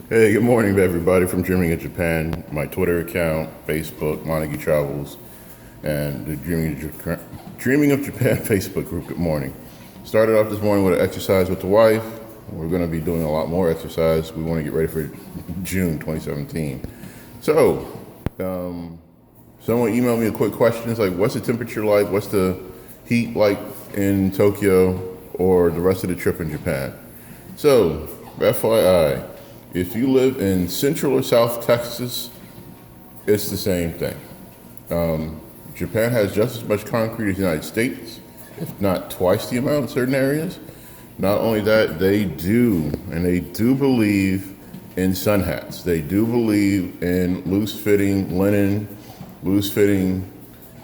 Hey, good morning to everybody from Dreaming of Japan. My Twitter account, Facebook, Montague Travels, and the Dreaming of Japan Facebook group. Good morning. Started off this morning with an exercise with the wife. We're going to be doing a lot more exercise. We want to get ready for June 2017. So, someone emailed me a quick question. It's like, what's the temperature like? What's the heat like in Tokyo or the rest of the trip in Japan? So, FYI, if you live in Central or South Texas, it's the same thing. Japan has just as much concrete as the United States, if not twice the amount in certain areas. Not only that, they do believe in sun hats. They do believe in loose-fitting linen, loose-fitting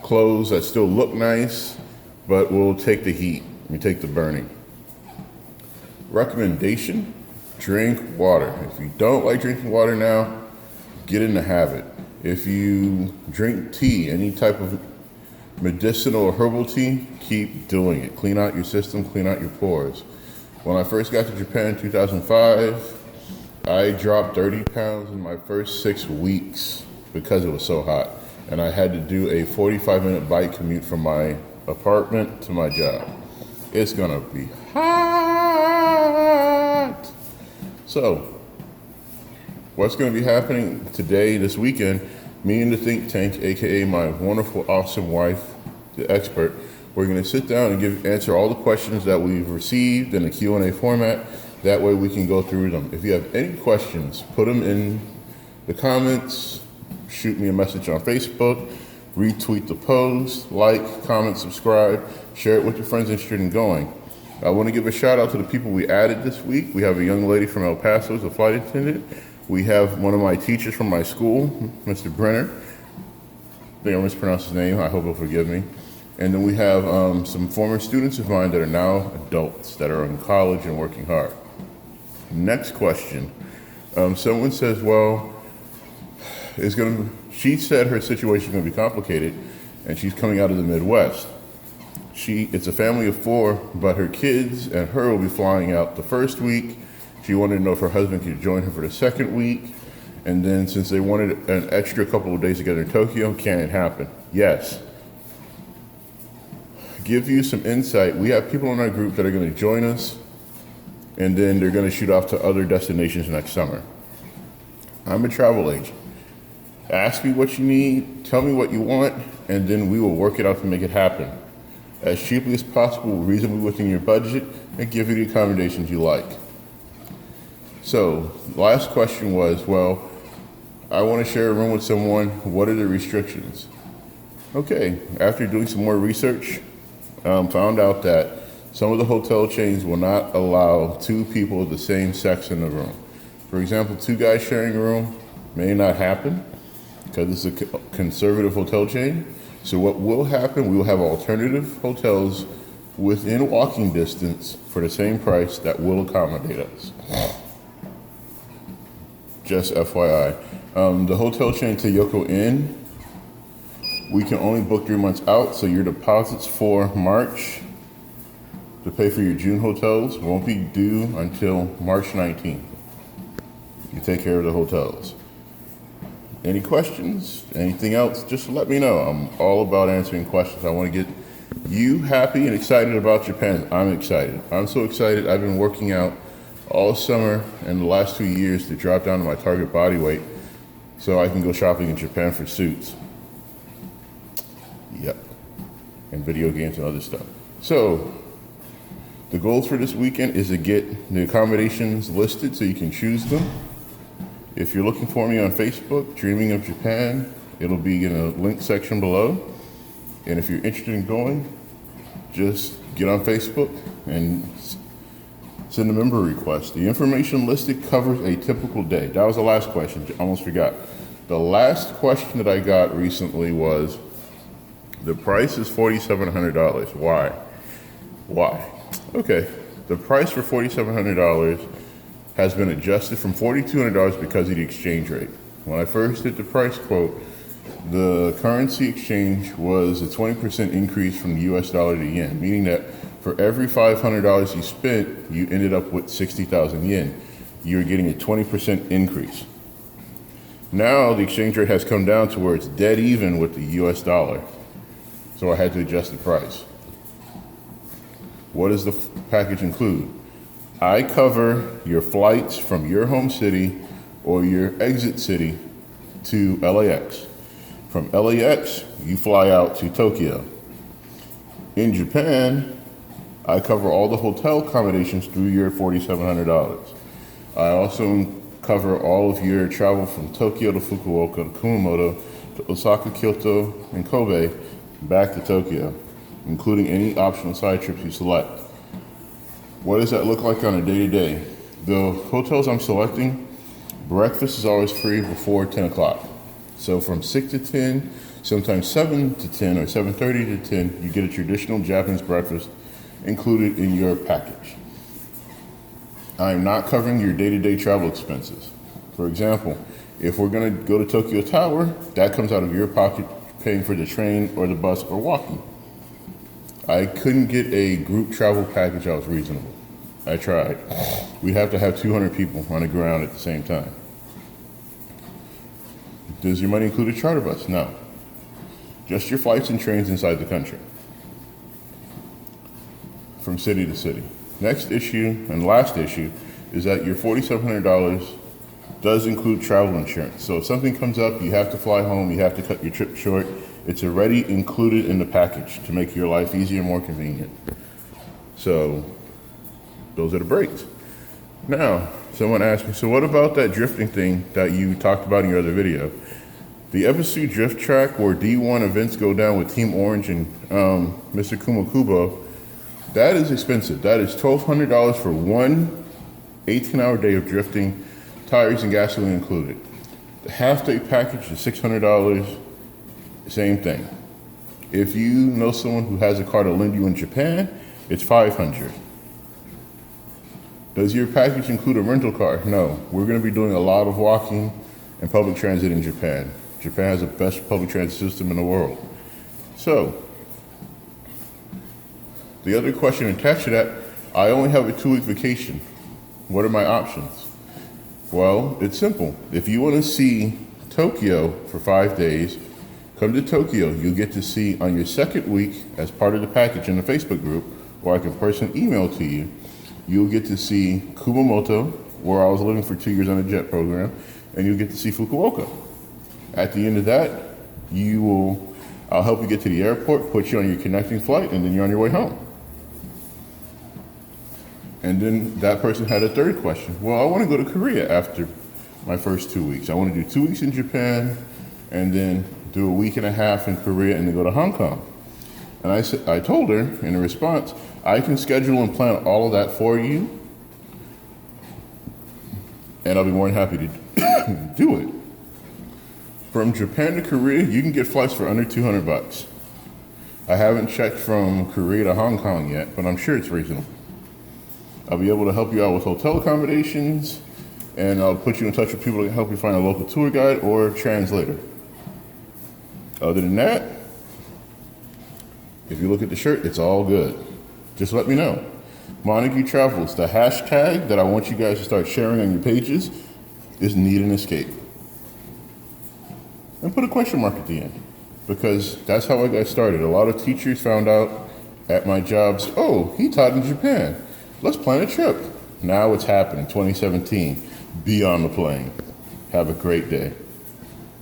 clothes that still look nice, but will take the heat, take the burning. Recommendation: drink water. If you don't like drinking water now, get in the habit. If you drink tea, any type of medicinal or herbal tea, keep doing it. Clean out your system, clean out your pores. When I first got to Japan in 2005, I dropped 30 pounds in my first 6 weeks because it was so hot. And I had to do a 45-minute bike commute from my apartment to my job. It's gonna be hot. So, what's going to be happening today, this weekend, me and the think tank, aka my wonderful, awesome wife, the expert, we're going to sit down and answer all the questions that we've received in a Q&A format. That way we can go through them. If you have any questions, put them in the comments, shoot me a message on Facebook, retweet the post, like, comment, subscribe, share it with your friends interested in going. I want to give a shout out to the people we added this week. We have a young lady from El Paso as a flight attendant. We have one of my teachers from my school, Mr. Brenner. I think I mispronounced his name. I hope he'll forgive me. And then we have some former students of mine that are now adults that are in college and working hard. Next question. Someone says, well, she said her situation is going to be complicated and she's coming out of the Midwest. It's a family of 4, but her kids and her will be flying out the first week. She wanted to know if her husband could join her for the second week. And then since they wanted an extra couple of days together in Tokyo, can it happen? Yes. Give you some insight. We have people in our group that are going to join us, and then they're going to shoot off to other destinations next summer. I'm a travel agent. Ask me what you need, tell me what you want, and then we will work it out to make it happen as cheaply as possible, reasonably within your budget, and give you the accommodations you like. So, last question was, well, I want to share a room with someone. What are the restrictions? Okay, after doing some more research, found out that some of the hotel chains will not allow 2 people of the same sex in the room. For example, 2 guys sharing a room may not happen because it's a conservative hotel chain. So what will happen, we will have alternative hotels within walking distance for the same price that will accommodate us. Just FYI. The hotel chain Toyoko Inn, we can only book 3 months out, so your deposits for March to pay for your June hotels won't be due until March 19th. You take care of the hotels. Any questions? Anything else? Just let me know. I'm all about answering questions. I want to get you happy and excited about Japan. I'm excited. I'm so excited. I've been working out all summer and the last 2 years to drop down to my target body weight so I can go shopping in Japan for suits. Yep. And video games and other stuff. So, the goal for this weekend is to get the accommodations listed so you can choose them. If you're looking for me on Facebook, Dreaming of Japan, it'll be in a link section below. And if you're interested in going, just get on Facebook and send a member request. The information listed covers a typical day. That was the last question, almost forgot. The last question that I got recently was, the price is $4,700. Why? Okay, the price for $4,700 has been adjusted from $4,200 because of the exchange rate. When I first did the price quote, the currency exchange was a 20% increase from the US dollar to yen, meaning that for every $500 you spent, you ended up with 60,000 yen. you're getting a 20% increase. Now the exchange rate has come down to where it's dead even with the US dollar. So I had to adjust the price. What does the package include? I cover your flights from your home city or your exit city to LAX. From LAX, you fly out to Tokyo. In Japan, I cover all the hotel accommodations through your $4,700. I also cover all of your travel from Tokyo to Fukuoka to Kumamoto to Osaka, Kyoto, and Kobe back to Tokyo, including any optional side trips you select. What does that look like on a day-to-day? The hotels I'm selecting, breakfast is always free before 10 o'clock. So from 6 to 10, sometimes 7 to 10 or 7:30 to 10, you get a traditional Japanese breakfast included in your package. I'm not covering your day-to-day travel expenses. For example, if we're gonna go to Tokyo Tower, that comes out of your pocket paying for the train or the bus or walking. I couldn't get a group travel package that was reasonable. I tried. We have to have 200 people on the ground at the same time. Does your money include a charter bus? No. Just your flights and trains inside the country, from city to city. Next issue and last issue is that your $4,700 does include travel insurance. So if something comes up, you have to fly home, you have to cut your trip short, it's already included in the package to make your life easier and more convenient. So those are the breaks. Now, someone asked me, so what about that drifting thing that you talked about in your other video? The Ebisu drift track where D1 events go down with Team Orange and Mr. Kumakubo, that is expensive. That is $1,200 for one 18-hour day of drifting, tires and gasoline included. The half-day package is $600, same thing. If you know someone who has a car to lend you in Japan, it's $500. Does your package include a rental car? No. We're going to be doing a lot of walking and public transit in Japan. Japan has the best public transit system in the world. So, the other question attached to that, I only have a 2-week vacation. What are my options? Well, it's simple. If you want to see Tokyo for 5 days, come to Tokyo. You'll get to see on your second week, as part of the package in the Facebook group, or I can personally email to you, you'll get to see Kumamoto, where I was living for 2 years on a jet program, and you'll get to see Fukuoka. At the end of that, I'll help you get to the airport, put you on your connecting flight, and then you're on your way home. And then that person had a third question. Well, I want to go to Korea after my first 2 weeks. I want to do 2 weeks in Japan, and then do a week and a half in Korea, and then go to Hong Kong. And I told her in a response, I can schedule and plan all of that for you, and I'll be more than happy to do it. From Japan to Korea, you can get flights for under $200. I haven't checked from Korea to Hong Kong yet, but I'm sure it's reasonable. I'll be able to help you out with hotel accommodations, and I'll put you in touch with people that can help you find a local tour guide or translator. Other than that, if you look at the shirt, it's all good. Just let me know. Montague Travels, the hashtag that I want you guys to start sharing on your pages is Need an Escape. And put a question mark at the end, because that's how I got started. A lot of teachers found out at my jobs, oh, he taught in Japan. Let's plan a trip. Now it's happening, 2017. Be on the plane. Have a great day.